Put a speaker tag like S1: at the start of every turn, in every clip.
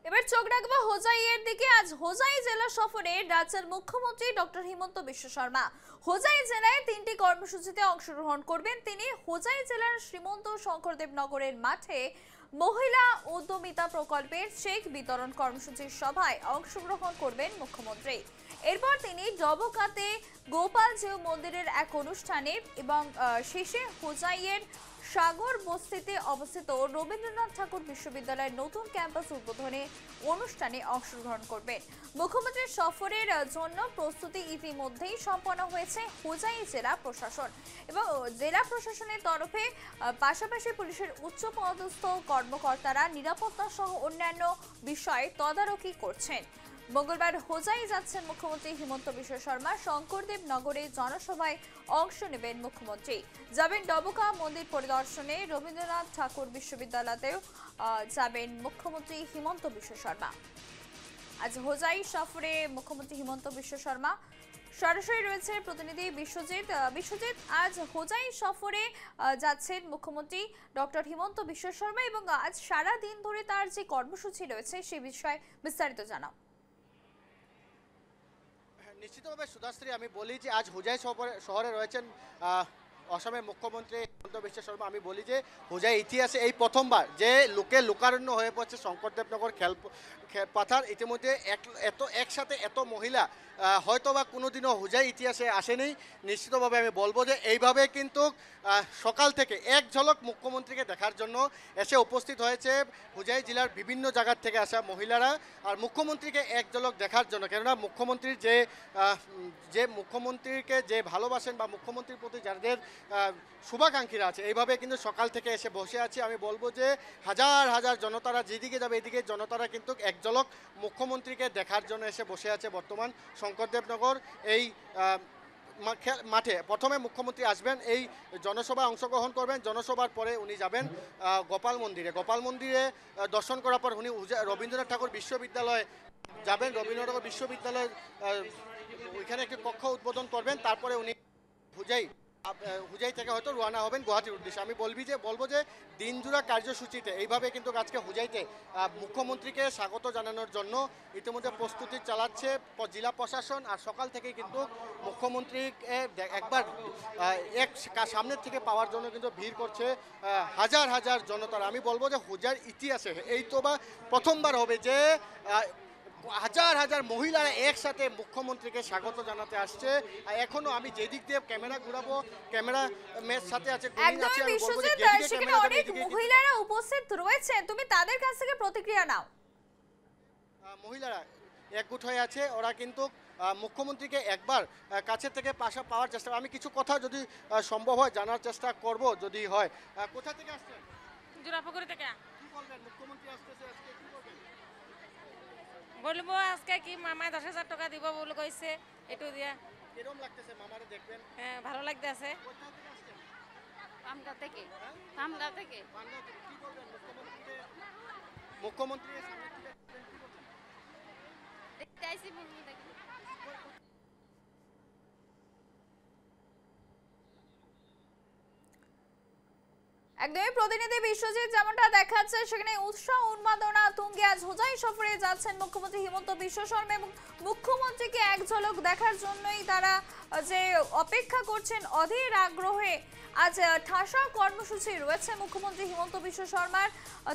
S1: এবার চোখ রাখবো হোজাইয়ের দিকে। আজ হোজাই জেলা সফরে রাজ্যের মুখ্যমন্ত্রী ডক্টর হিমন্ত বিশ্ব শর্মা। হোজাই জেলায় 3টি কর্মসূচিতে অংশগ্রহণ করবেন তিনি। হোজাই জেলার শ্রীমন্ত শঙ্করদেব নগরের মাঠে মহিলা উদ্যমিতা প্রকল্পের চেক বিতরণ কর্মসূচির সভায় অংশগ্রহণ করবেন মুখ্যমন্ত্রী। এরপর তিনি ডবকাতে গোপালজিউ মন্দিরের এক অনুষ্ঠানে এবং শেষে হোজাইয়ের সাগর বস্তিতে অবস্থিত রবীন্দ্রনাথ ঠাকুর বিশ্ববিদ্যালয়ের নতুন ক্যাম্পাস উদ্বোধনী অনুষ্ঠানে অংশগ্রহণ করবেন। মুখ্যমন্ত্রীর সফরের জন্য প্রস্তুতি ইতিমধ্যেই সম্পন্ন হয়েছে হোজাই জেলা প্রশাসন এবং জেলা প্রশাসনের তরফে পাশাপাশি পুলিশের উচ্চপদস্থ কর্মকর্তারা নিরাপত্তা সহ অন্যান্য বিষয়ে তদারকি করছেন। মঙ্গলবার হোজাই যাচ্ছেন মুখ্যমন্ত্রী হিমন্ত বিশ্ব শর্মা। শঙ্করদেব নগরে জনসভায় অংশ নেবেন মুখ্যমন্ত্রী। যাবেন ডবকা মন্দির পরিদর্শনে। রবীন্দ্রনাথ ঠাকুর বিশ্ববিদ্যালয়তেও যাবেন মুখ্যমন্ত্রী হিমন্ত বিশ্ব শর্মা। আজ হোজাই সফরে মুখ্যমন্ত্রী হিমন্ত বিশ্ব শর্মা। সরাসরি রয়েছে প্রতিনিধি বিশ্বজিৎ। বিশ্বজিৎ, আজ হোজাই সফরে যাচ্ছেন মুখ্যমন্ত্রী ডক্টর হিমন্ত বিশ্ব শর্মা এবং আজ সারা দিন ধরে তার যে কর্মসূচি রয়েছে সে বিষয়ে বিস্তারিত জানাও।
S2: নিশ্চিতভাবে সুধাশ্রী, আমি বলি যে আজ হোজাই শহরে রয়েছেন অসমের মুখ্যমন্ত্রী হিমন্ত বিশ্ব শর্মা। আমি বলি যে হোজাই ইতিহাসে এই প্রথমবার যে লোকারণ্য হয়ে পড়ছে শঙ্করদেবনগর পাথার। ইতিমধ্যে একসাথে এত মহিলা হয়তোবা কোনোদিনও হোজাই ইতিহাসে আসেনি। নিশ্চিতভাবে আমি বলবো যে এইভাবে কিন্তু সকাল থেকে এক ঝলক মুখ্যমন্ত্রীকে দেখার জন্য এসে উপস্থিত হয়েছে হোজাই জেলার বিভিন্ন জায়গার থেকে আসা মহিলারা, আর মুখ্যমন্ত্রীকে এক ঝলক দেখার জন্য। কেননা মুখ্যমন্ত্রীর যে মুখ্যমন্ত্রীকে যে ভালোবাসেন বা মুখ্যমন্ত্রীর প্রতি যাদের শুভাকাঙ্ক্ষীরা আছে, এইভাবে কিন্তু সকাল থেকে এসে বসে আছে। আমি বলবো যে হাজার হাজার জনতারা যেদিকে যাবে এদিকে জনতারা কিন্তু এক ঝলক মুখ্যমন্ত্রীকে দেখার জন্য এসে বসে আছে বর্তমান শঙ্করদেবনগর এই মাঠে। প্রথমে মুখ্যমন্ত্রী আসবেন, এই জনসভায় অংশগ্রহণ করবেন। জনসভার পরে উনি যাবেন গোপাল মন্দিরে দর্শন করার পর উনি রবীন্দ্রনাথ ঠাকুর বিশ্ববিদ্যালয়ে যাবেন। রবীন্দ্রনাথ ঠাকুর বিশ্ববিদ্যালয় ওইখানে একটি কক্ষ উদ্বোধন করবেন। তারপরে উনি হুজাই থেকে হয়তো রওনা হবেন গুয়াহাটির উদ্দেশ্যে। আমি বলবো যে দিনজোড়া কার্যসূচিতে এইভাবে কিন্তু আজকে হুজাইতে মুখ্যমন্ত্রীকে স্বাগত জানানোর জন্য ইতিমধ্যে প্রস্তুতি চালাচ্ছে জেলা প্রশাসন। আর সকাল থেকেই কিন্তু মুখ্যমন্ত্রীকে একবার সামনের থেকে পাওয়ার জন্য কিন্তু ভিড় করছে হাজার হাজার জনতারা। আমি বলবো যে হুজাইর ইতিহাসে এই তো বা প্রথমবার হবে যে হাজার হাজার মহিলারা একসাথে মুখ্যমন্ত্রীকে স্বাগত জানাতে আসছে। এখনো আমি যেদিক দিয়ে ক্যামেরা ঘুরাবো, ক্যামেরা মেয়ের সাথে আছে,
S1: সেখানে অনেক মহিলারা উপস্থিত রয়েছে, তুমি তাদের কাছ থেকে প্রতিক্রিয়া নাও।
S2: মহিলারা একগুট হয়ে আছে, ওরা কিন্তু মুখ্যমন্ত্রীকে একবার কাছে থেকে পাওয়ার চেষ্টা। আমি কিছু কথা যদি সম্ভব হয় জানার চেষ্টা করব যদি হয়। কোথা থেকে আসছেন?
S3: জোড়াপুকুরি থেকে।
S2: কি বলবেন, মুখ্যমন্ত্রী আসতেছে আজকে, কি বলবেন?
S3: বলবো আজকে কি মামা 10,000 টাকা দিব বলে কইছে, একটু দিয়া।
S2: কিরকম লাগতেছে মামারে দেখবেন?
S3: হ্যাঁ, ভালো লাগতেছে।
S2: কোথা থেকে আসছেন?
S3: পামগাঁও থেকে।
S2: কি বলবেন মুখ্যমন্ত্রীর সামনে থেকে কি বলছেন?
S3: দেখতে আইছি বলবো দেখি।
S1: একদমই প্রতিনিধি বিশ্বজিৎ যেমনটা দেখাচ্ছে সেখানে উৎসাহ উন্মাদনা তুঙ্গে আজ হোজাই সফরে যাচ্ছেন মুখ্যমন্ত্রী হিমন্ত বিশ্ব শর্মা এবং মুখ্যমন্ত্রীকে এক ঝলক দেখার জন্যই তারা যে অপেক্ষা করছেন অধীর আগ্রহে। আজ ঠাসা কর্মসূচি রয়েছে মুখ্যমন্ত্রী হিমন্ত বিশ্ব শর্মার।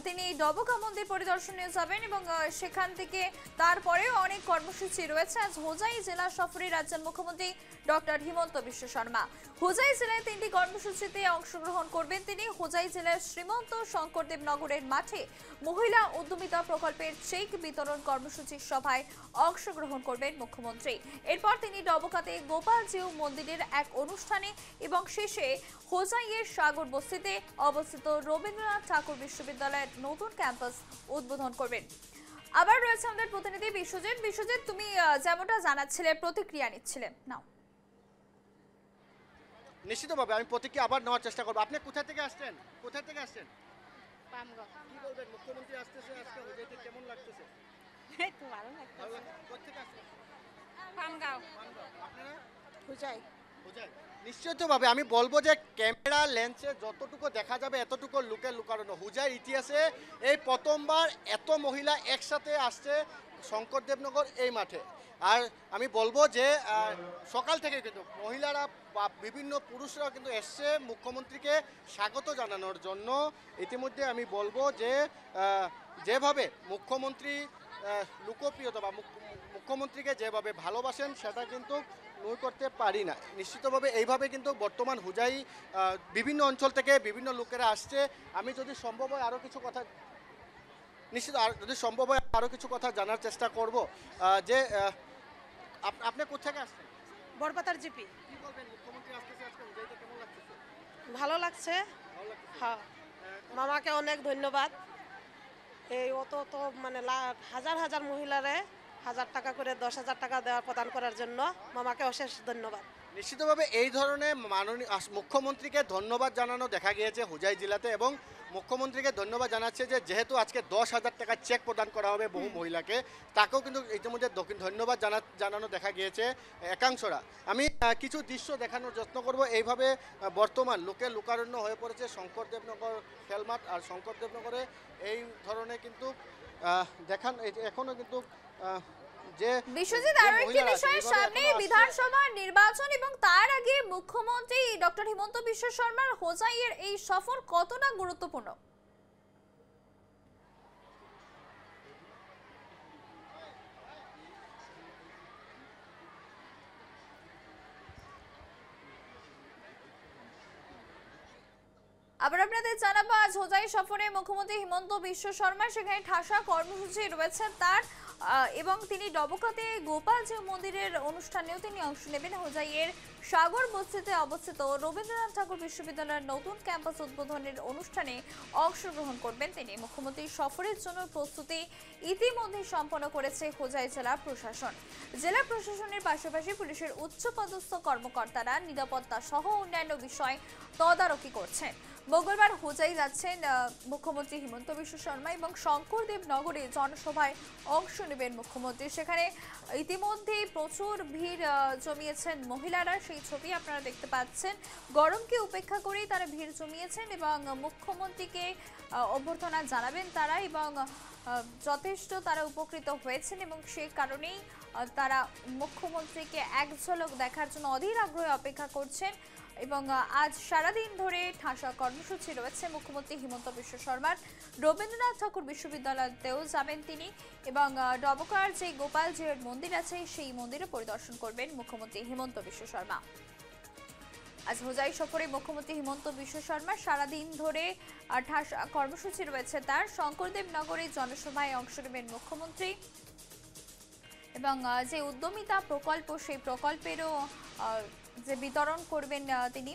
S1: তিনি ডবকা মন্দির পরিদর্শনে যাবেন এবং সেখান থেকে তারপরেও অনেক কর্মসূচি রয়েছে। আজ হোজাই জেলা সফরে রাজ্যের মুখ্যমন্ত্রী ডক্টর হিমন্ত বিশ্ব শর্মা। হোজাই জেলায় 3টি কর্মসূচিতে অংশগ্রহণ করবেন তিনি। হোজাই জেলার শ্রীমন্ত শঙ্করদেব নগরের মাঠে মহিলা উদ্যমিতা প্রকল্পের চেক বিতরণ কর্মসূচির সভায় অংশগ্রহণ করবেন মুখ্যমন্ত্রী। এরপর তিনি ডবকাতে গোপালজিউ মন্দিরের এক অনুষ্ঠানে এবং শেষে হোজাইয়ের সাগর বস্তিতে অবস্থিত রবীন্দ্রনাথ ঠাকুর বিশ্ববিদ্যালয়ের নতুন ক্যাম্পাস উদ্বোধন করবেন। আবার রয়েছে আমাদের প্রতিনিধি বিশ্বজিৎ। বিশ্বজিৎ, তুমি যেমনটা জানাচ্ছিলে প্রতিক্রিয়া নিচ্ছিলে, নাও।
S2: নিশ্চিতভাবে আমি প্রতিক্রিয়া আবার নেওয়ার চেষ্টা করবো। আপনি কোথা থেকে আসছেন?
S3: পামগাঁও।
S2: কি বলবেন, মুখ্যমন্ত্রী আসতেছে আজকে হোজাইতে, কেমন লাগতেছে?
S3: এই তো ভালো লাগতেছে।
S2: কোথা থেকে আসছেন?
S3: পামগাঁও।
S2: আপনারা?
S3: হোজাই।
S2: নিশ্চিতভাবে আমি বলবো যে ক্যামেরা লেন্সে যতটুকু দেখা যাবে এতটুকু লুকে লুকানো। হুজাইর ইতিহাসে এই প্রথমবার এত মহিলা একসাথে আসছে শঙ্করদেবনগর এই মাঠে। আর আমি বলবো যে সকাল থেকে কিন্তু মহিলারা বা বিভিন্ন পুরুষরাও কিন্তু এসছে মুখ্যমন্ত্রীকে স্বাগত জানানোর জন্য। ইতিমধ্যে আমি বলবো যে যেভাবে মুখ্যমন্ত্রী লোকপ্রিয়তা বা মুখ্যমন্ত্রীকে যেভাবে ভালোবাসেন সেটা কিন্তু নই করতে পারি না। নিশ্চিতভাবে এইভাবে কিন্তু বর্তমান হুজাই বিভিন্ন অঞ্চল থেকে বিভিন্ন লোকেরা আসছে। আমি যদি সম্ভব হয় আরও কিছু কথা যদি সম্ভব হয় আরও কিছু কথা জানার চেষ্টা করব যে আপনি কোথেকে আসছেন?
S4: বড়পাতার জিপি।
S2: কি বলবেন, মুখ্যমন্ত্রী আসতেছে আজকে হুজাইতে, কেমন লাগতেছে?
S4: ভালো লাগছে।
S2: ভালো লাগতেছে।
S4: হ্যাঁ, মামাকে অনেক ধন্যবাদ। এই অত তো মানে হাজার হাজার মহিলারে 1000 টাকা করে 10,000 টাকা দেওয়া প্রদান করার জন্য মামাকে অশেষ ধন্যবাদ।
S2: নিশ্চিতভাবে এই ধরনের মাননীয় মুখ্যমন্ত্রীকে ধন্যবাদ জানানো দেখা গিয়েছে হুজাই জেলাতে, এবং মুখ্যমন্ত্রীকে ধন্যবাদ জানাচ্ছে যে যেহেতু আজকে 10,000 টাকা চেক প্রদান করা হবে বহু মহিলাকে, তাকেও কিন্তু ইতিমধ্যে ধন্যবাদ জানানো দেখা গিয়েছে একাংশরা। আমি কিছু দৃশ্য দেখানোর যত্ন করব। এইভাবে বর্তমান লোকারণ্য হয়ে পড়েছে শঙ্করদেবনগর খেলমাঠ। আর শঙ্করদেবনগরে এই ধরনের কিন্তু দেখান এখনও কিন্তু যে
S1: বিশ্বজিৎ, আরো একটি বিষয়, সামনে বিধানসভা নির্বাচন এবং তার আগে মুখ্যমন্ত্রী ডক্টর হিমন্ত বিশ্ব শর্মার হোজাইয়ের এই সফর কতটা গুরুত্বপূর্ণ? আবার আপনাদের জানাবো, আজ হোজাই সফরে মুখ্যমন্ত্রী হিমন্ত বিশ্ব শর্মা, সেখানে ঠাসা কর্মসূচি রয়েছে তার, এবং তিনি ডবকাতে গোপালজি মন্দিরের অনুষ্ঠানেও তিনি অংশ নেবেন। হোজাইয়ের সাগর বস্তিতে অবস্থিত রবীন্দ্রনাথ ঠাকুর বিশ্ববিদ্যালয়ের নতুন ক্যাম্পাস উদ্বোধনের অনুষ্ঠানে অংশগ্রহণ করবেন তিনি। মুখ্যমন্ত্রীর সফরের জন্য প্রস্তুতি ইতিমধ্যে সম্পন্ন করেছে হোজাই জেলা প্রশাসন। জেলা প্রশাসনের পাশাপাশি পুলিশের উচ্চপদস্থ কর্মকর্তারা নিরাপত্তা সহ অন্যান্য বিষয় তদারকি করছেন। মঙ্গলবার হোজাই যাচ্ছেন মুখ্যমন্ত্রী হিমন্ত বিশ্ব শর্মা এবং শঙ্করদেব নগরে জনসভায় অংশ নেবেন মুখ্যমন্ত্রী। সেখানে ইতিমধ্যেই প্রচুর ভিড় জমিয়েছেন মহিলারা, সেই ছবি আপনারা দেখতে পাচ্ছেন। গরমকে উপেক্ষা করেই তারা ভিড় জমিয়েছেন এবং মুখ্যমন্ত্রীকে অভ্যর্থনা জানাবেন তারা, এবং যথেষ্ট তারা উপকৃত হয়েছেন এবং সে কারণেই তারা মুখ্যমন্ত্রীকে এক ঝলক দেখার জন্য অধীর আগ্রহে অপেক্ষা করছেন। এবং আজ সারাদিন ধরে ঠাসা কর্মসূচি রয়েছে মুখ্যমন্ত্রী হিমন্ত বিশ্ব শর্মার। রবীন্দ্রনাথ ঠাকুর বিশ্ববিদ্যালয়তেও যাবেন তিনি, এবং ডবকার যে গোপালজির মন্দির আছে সেই মন্দিরে পরিদর্শন করবেন মুখ্যমন্ত্রী হিমন্ত বিশ্ব শর্মা। আজ হোজাই সফরে মুখ্যমন্ত্রী হিমন্ত বিশ্ব শর্মা সারাদিন ধরে ঠাসা কর্মসূচি রয়েছে তার। শঙ্করদেব নগরে জনসভায় অংশ নেবেন মুখ্যমন্ত্রী, এবং যে উদ্যমিতা প্রকল্প সেই প্রকল্পেরও যে বিতরণ করবেন তিনি।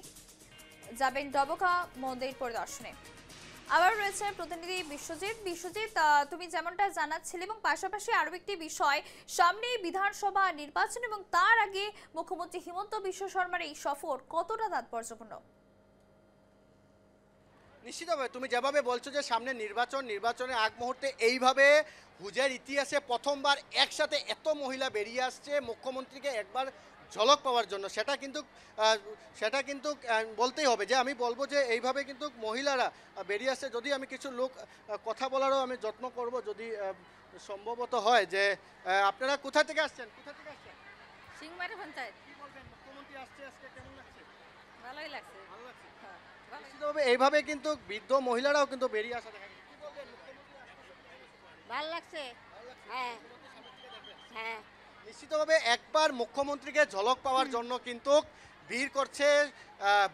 S1: যাবেন ডবকা মন্দির পরিদর্শনে। আবার রয়েছে প্রতিনিধি বিশ্বজিৎ, তুমি যেমনটা জানাচ্ছিলে, এবং পাশাপাশি আরো একটি বিষয়, সামনে বিধানসভা নির্বাচন এবং তার আগে মুখ্যমন্ত্রী হিমন্ত বিশ্ব শর্মার এই সফর কতটা তাৎপর্যপূর্ণ?
S2: নিশ্চিতভাবে তুমি যেভাবে বলছো যে সামনে নির্বাচনের আগ মুহূর্তে এইভাবে হুজাইয়ের ইতিহাসে প্রথমবার একসাথে এত মহিলা বেরিয়ে আসছে মুখ্যমন্ত্রীকে একবার ঝলক পাওয়ার জন্য, সেটা কিন্তু বলতেই হবে যে আমি বলবো যে এইভাবে কিন্তু মহিলারা বেরিয়ে আসছে। যদি আমি কিছু লোক কথা বলারও আমি যত্ন করব যদি সম্ভবত হয়। যে আপনারা কোথা থেকে আসছেন?
S3: সিংমারি পঞ্চায়েত।
S2: কি বলবেন, মুখ্যমন্ত্রী আসছে আজকে, কেমন লাগছে?
S3: ভালোই লাগছে।
S2: ভালো লাগছে।
S3: হ্যাঁ, ভালোই।
S2: নিশ্চিতভাবে এইভাবে কিন্তু বৃদ্ধ মহিলারাও কিন্তু বেরিয়ে আসা দেখা যায়। কি বলবেন, মুখ্যমন্ত্রী আসছে?
S3: ভালো লাগছে। হ্যাঁ হ্যাঁ,
S2: নিশ্চিতভাবে একবার মুখ্যমন্ত্রীকে ঝলক পাওয়ার জন্য কিন্তু ভিড় করছে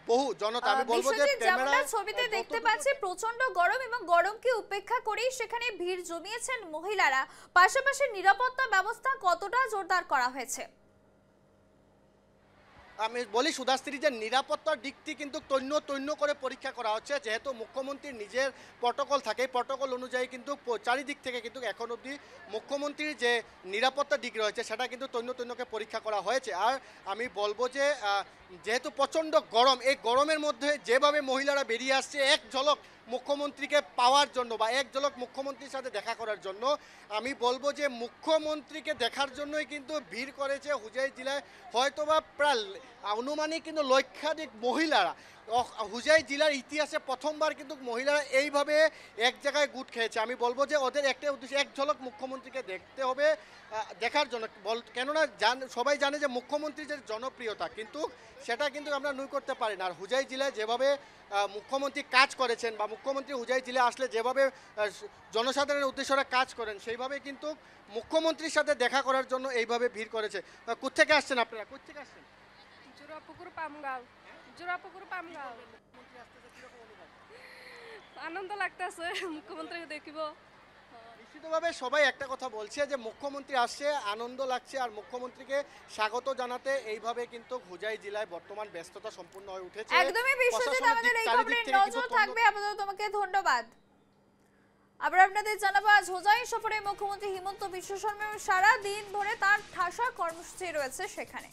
S2: বহু জনতা। আমি বলবো যে
S1: যেমনটা ছবিতে দেখতে পাচ্ছি প্রচন্ড গরম, এবং গরমকে উপেক্ষা করেই সেখানে ভিড় জমিয়েছেন মহিলারা। পাশাপাশি নিরাপত্তা ব্যবস্থা কতটা জোরদার করা হয়েছে?
S2: আমি বলি সুধাশ্রী যে নিরাপত্তার দিকটি কিন্তু তৈন্য করে পরীক্ষা করা হচ্ছে। যেহেতু মুখ্যমন্ত্রীর নিজের প্রটোকল থাকে, প্রটোকল অনুযায়ী কিন্তু চারিদিক থেকে কিন্তু এখন অবধি মুখ্যমন্ত্রীর যে নিরাপত্তার দিক রয়েছে সেটা কিন্তু তৈন্যকে পরীক্ষা করা হয়েছে। আর আমি বলবো যে যেহেতু প্রচণ্ড গরম, এই গরমের মধ্যে যেভাবে মহিলারা বেরিয়ে আসছে এক ঝলক মুখ্যমন্ত্রীকে পাওয়ার জন্য বা এক ঝলক মুখ্যমন্ত্রীর সাথে দেখা করার জন্য। আমি বলবো যে মুখ্যমন্ত্রীকে দেখার জন্যই কিন্তু ভিড় করেছে হুজাই জেলায় হয়তোবা প্রায় আনুমানিক কিন্তু লক্ষাধিক মহিলারা। হুজাই জেলার ইতিহাসে প্রথমবার কিন্তু মহিলারা এইভাবে এক জায়গায় গুট খেয়েছে। আমি বলবো যে ওদের একটা উদ্দেশ্য, এক ঝলক মুখ্যমন্ত্রীকে দেখতে হবে দেখার জন্য। কেননা সবাই জানে যে মুখ্যমন্ত্রীর যে জনপ্রিয়তা, কিন্তু সেটা কিন্তু আমরা নুই করতে পারি না। আর হুজাই জেলায় যেভাবে মুখ্যমন্ত্রী কাজ করেছেন বা মুখ্যমন্ত্রী হুজাই জেলায় আসলে যেভাবে জনসাধারণের উদ্দেশ্যে কাজ করেন, সেইভাবে কিন্তু মুখ্যমন্ত্রীর সাথে দেখা করার জন্য এইভাবে ভিড় করেছে। কোত্থেকে আসছেন আপনারা, কোত্থেকে আসছেন?
S5: জোড়াপুকুর পামগাঁও। জোড়াপুকুর পামগাঁও। আনন্দ লাগতেছে মুখ্যমন্ত্রীকে দেখিব।
S2: নিশ্চিতভাবে সবাই একটা কথা বলছে যে মুখ্যমন্ত্রী আসছে, আনন্দ লাগছে। আর মুখ্যমন্ত্রীকে স্বাগত জানাতে এইভাবে কিন্তু হুজাই জেলায় বর্তমান ব্যস্ততা সম্পূর্ণ হয়ে উঠেছে।
S1: একদমই বিশ্বজিৎ, আমাদের এই খবরে নজর থাকবে। আপাতত তোমাকে ধন্যবাদ। আবার আপনাদের জানাবো, আজ হোজাই সফরে মুখ্যমন্ত্রী হিমন্ত বিশ্ব শর্মা সারা দিন ধরে তার ঠাসা কর্মসূচি রয়েছে সেখানে।